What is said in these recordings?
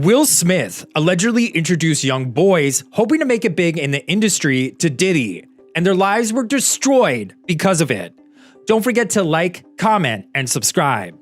Will Smith allegedly introduced young boys hoping to make it big in the industry to Diddy, and their lives were destroyed because of it. Don't forget to like, comment, and subscribe.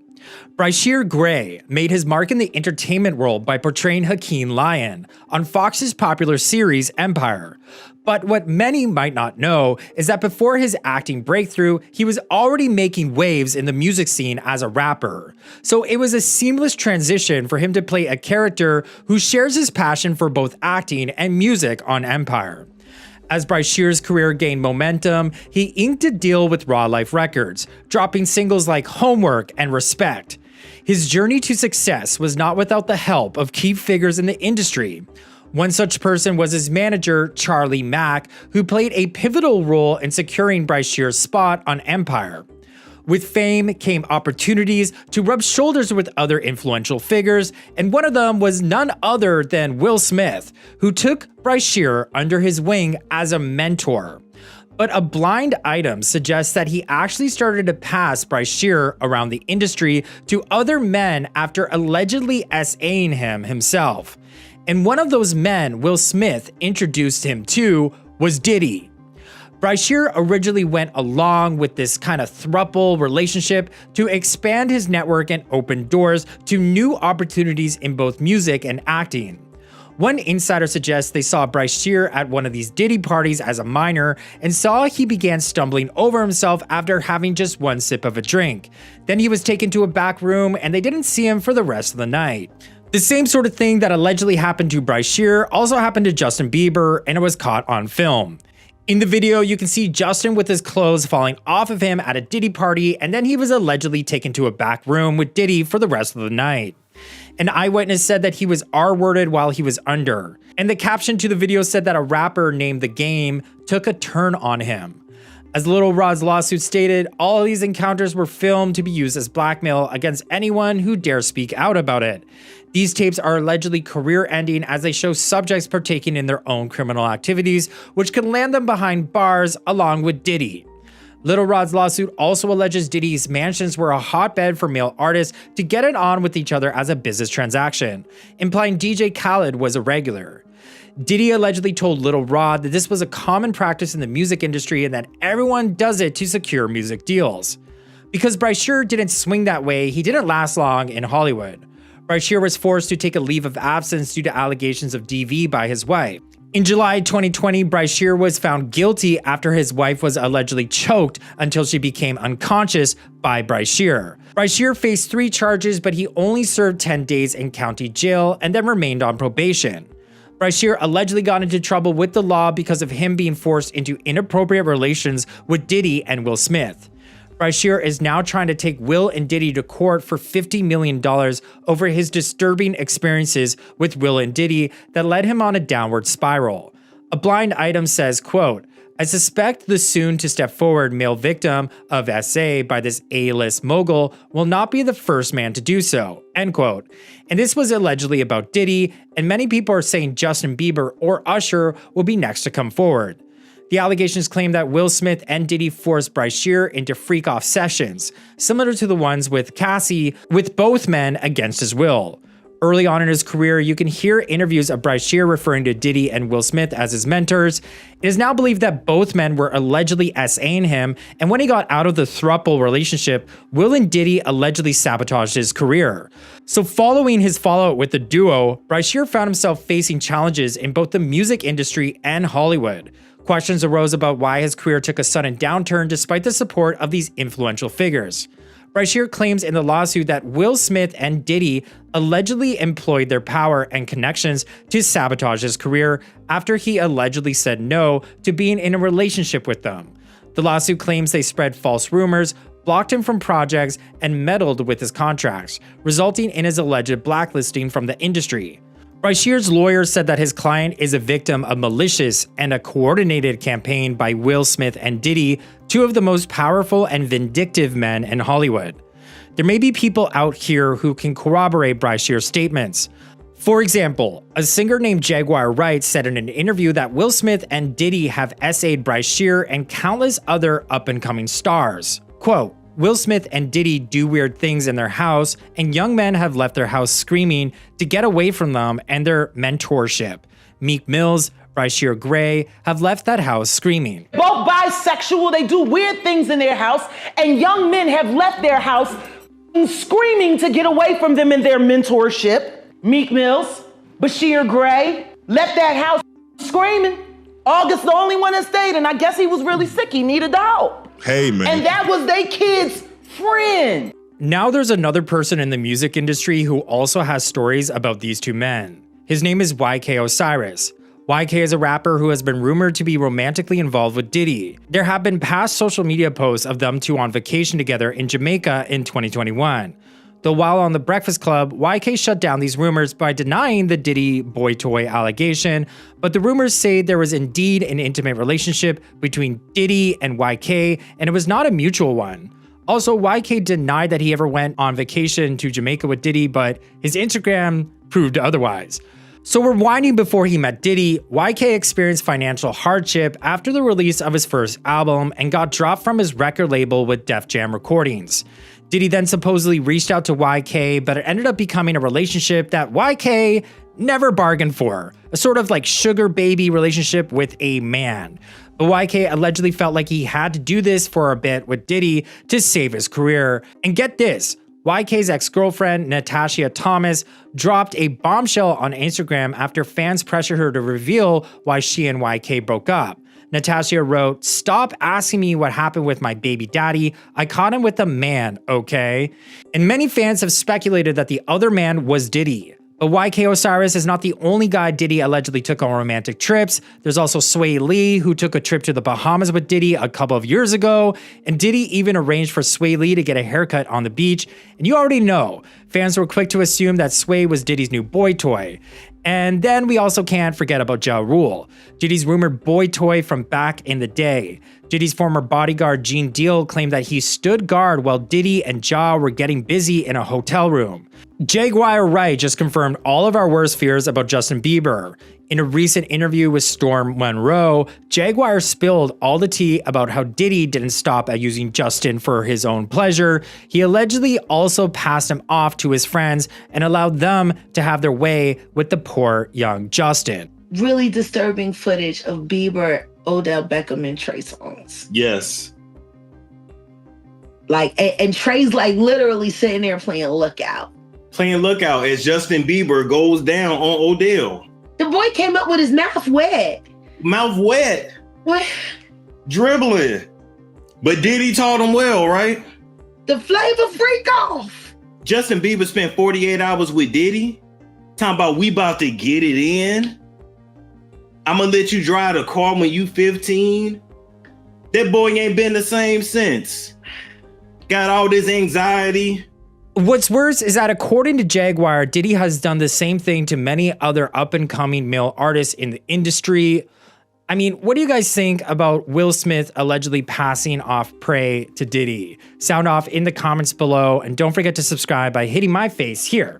Brashear Gray made his mark in the entertainment world by portraying Hakeem Lyon on Fox's popular series Empire. But what many might not know is that before his acting breakthrough, he was already making waves in the music scene as a rapper. So it was a seamless transition for him to play a character who shares his passion for both acting and music on Empire. As Brashear's career gained momentum, he inked a deal with Raw Life Records, dropping singles like Homework and Respect. His journey to success was not without the help of key figures in the industry. One such person was his manager, Charlie Mack, who played a pivotal role in securing Brashear's spot on Empire. With fame came opportunities to rub shoulders with other influential figures, and one of them was none other than Will Smith, who took Brashear under his wing as a mentor. But a blind item suggests that he actually started to pass Brashear around the industry to other men after allegedly SAing him himself. And one of those men Will Smith introduced him to was Diddy. Brashear originally went along with this kind of throuple relationship to expand his network and open doors to new opportunities in both music and acting. One insider suggests they saw Brashear at one of these Diddy parties as a minor and saw he began stumbling over himself after having just one sip of a drink. Then he was taken to a back room and they didn't see him for the rest of the night. The same sort of thing that allegedly happened to Brashear also happened to Justin Bieber, and it was caught on film. In the video, you can see Justin with his clothes falling off of him at a Diddy party, and then he was allegedly taken to a back room with Diddy for the rest of the night. An eyewitness said that he was R-worded while he was under, and the caption to the video said that a rapper named The Game took a turn on him. As Lil Rod's lawsuit stated, all of these encounters were filmed to be used as blackmail against anyone who dares speak out about it. These tapes are allegedly career-ending as they show subjects partaking in their own criminal activities, which can land them behind bars along with Diddy. Lil Rod's lawsuit also alleges Diddy's mansions were a hotbed for male artists to get it on with each other as a business transaction, implying DJ Khaled was a regular. Diddy allegedly told Lil Rod that this was a common practice in the music industry and that everyone does it to secure music deals. Because Brashear didn't swing that way, he didn't last long in Hollywood. Brashear was forced to take a leave of absence due to allegations of DV by his wife. In July 2020, Brashear was found guilty after his wife was allegedly choked until she became unconscious by Brashear. Brashear faced 3 charges, but he only served 10 days in county jail and then remained on probation. Brashear allegedly got into trouble with the law because of him being forced into inappropriate relations with Diddy and Will Smith. Brashear is now trying to take Will and Diddy to court for $50 million over his disturbing experiences with Will and Diddy that led him on a downward spiral. A blind item says, quote, "I suspect the soon-to-step-forward male victim of SA by this A-list mogul will not be the first man to do so," end quote. And this was allegedly about Diddy, and many people are saying Justin Bieber or Usher will be next to come forward. The allegations claim that Will Smith and Diddy forced Brashear into freak-off sessions, similar to the ones with Cassie, with both men against his will. Early on in his career, you can hear interviews of Brashear referring to Diddy and Will Smith as his mentors. It is now believed that both men were allegedly SAing him, and when he got out of the throuple relationship, Will and Diddy allegedly sabotaged his career. So following his fallout with the duo, Brashear found himself facing challenges in both the music industry and Hollywood. Questions arose about why his career took a sudden downturn despite the support of these influential figures. Brashear claims in the lawsuit that Will Smith and Diddy allegedly employed their power and connections to sabotage his career after he allegedly said no to being in a relationship with them. The lawsuit claims they spread false rumors, blocked him from projects, and meddled with his contracts, resulting in his alleged blacklisting from the industry. Brashear's lawyer said that his client is a victim of malicious and a coordinated campaign by Will Smith and Diddy, 2 of the most powerful and vindictive men in Hollywood. There may be people out here who can corroborate Brashear's statements. For example, a singer named Jaguar Wright said in an interview that Will Smith and Diddy have SA'd Brashear and countless other up-and-coming stars. Quote, Will Smith and Diddy do weird things in their house, and young men have left their house screaming to get away from them and their mentorship. Meek Mills, Bryshere Gray have left that house screaming. Both bisexual, they do weird things in their house, and young men have left their house screaming to get away from them and their mentorship. Meek Mills, Bryshere Gray left that house screaming. August the only one that stayed, and I guess he was really sick. He needed the help. Hey, man. And that was they kid's friend. Now there's another person in the music industry who also has stories about these two men. His name is YK Osiris. YK is a rapper who has been rumored to be romantically involved with Diddy. There have been past social media posts of them two on vacation together in Jamaica in 2021. Though while on The Breakfast Club, YK shut down these rumors by denying the Diddy boy toy allegation, but the rumors say there was indeed an intimate relationship between Diddy and YK, and it was not a mutual one. Also, YK denied that he ever went on vacation to Jamaica with Diddy, but his Instagram proved otherwise. So rewinding before he met Diddy, YK experienced financial hardship after the release of his first album and got dropped from his record label with Def Jam Recordings. Diddy then supposedly reached out to YK, but it ended up becoming a relationship that YK never bargained for, a sort of like sugar baby relationship with a man. But YK allegedly felt like he had to do this for a bit with Diddy to save his career. And get this, YK's ex-girlfriend, Natasha Thomas, dropped a bombshell on Instagram after fans pressured her to reveal why she and YK broke up. Natasha wrote, "Stop asking me what happened with my baby daddy. I caught him with a man, okay?" And many fans have speculated that the other man was Diddy. But YK Osiris is not the only guy Diddy allegedly took on romantic trips. There's also Swae Lee, who took a trip to the Bahamas with Diddy a couple of years ago, and Diddy even arranged for Swae Lee to get a haircut on the beach. And you already know, fans were quick to assume that Swae was Diddy's new boy toy. And then we also can't forget about Ja Rule, Diddy's rumored boy toy from back in the day. Diddy's former bodyguard Gene Deal claimed that he stood guard while Diddy and Ja were getting busy in a hotel room. Jaguar Wright just confirmed all of our worst fears about Justin Bieber. In a recent interview with Storm Monroe, Jaguar spilled all the tea about how Diddy didn't stop at using Justin for his own pleasure. He allegedly also passed him off to his friends and allowed them to have their way with the poor young Justin. Really disturbing footage of Bieber, Odell Beckham, and Trey Songz. Yes. Like, and Trey's like literally sitting there playing Lookout. Playing Lookout as Justin Bieber goes down on Odell. The boy came up with his mouth wet. Mouth wet. What? Dribbling. But Diddy taught him well, right? The flavor freak off. Justin Bieber spent 48 hours with Diddy. Talking about we about to get it in. I'm gonna let you drive the car when you 15. That boy ain't been the same since. Got all this anxiety. What's worse is that according to Jaguar, Diddy has done the same thing to many other up-and-coming male artists in the industry. I mean, what do you guys think about Will Smith allegedly passing off prey to Diddy? Sound off in the comments below, and don't forget to subscribe by hitting my face here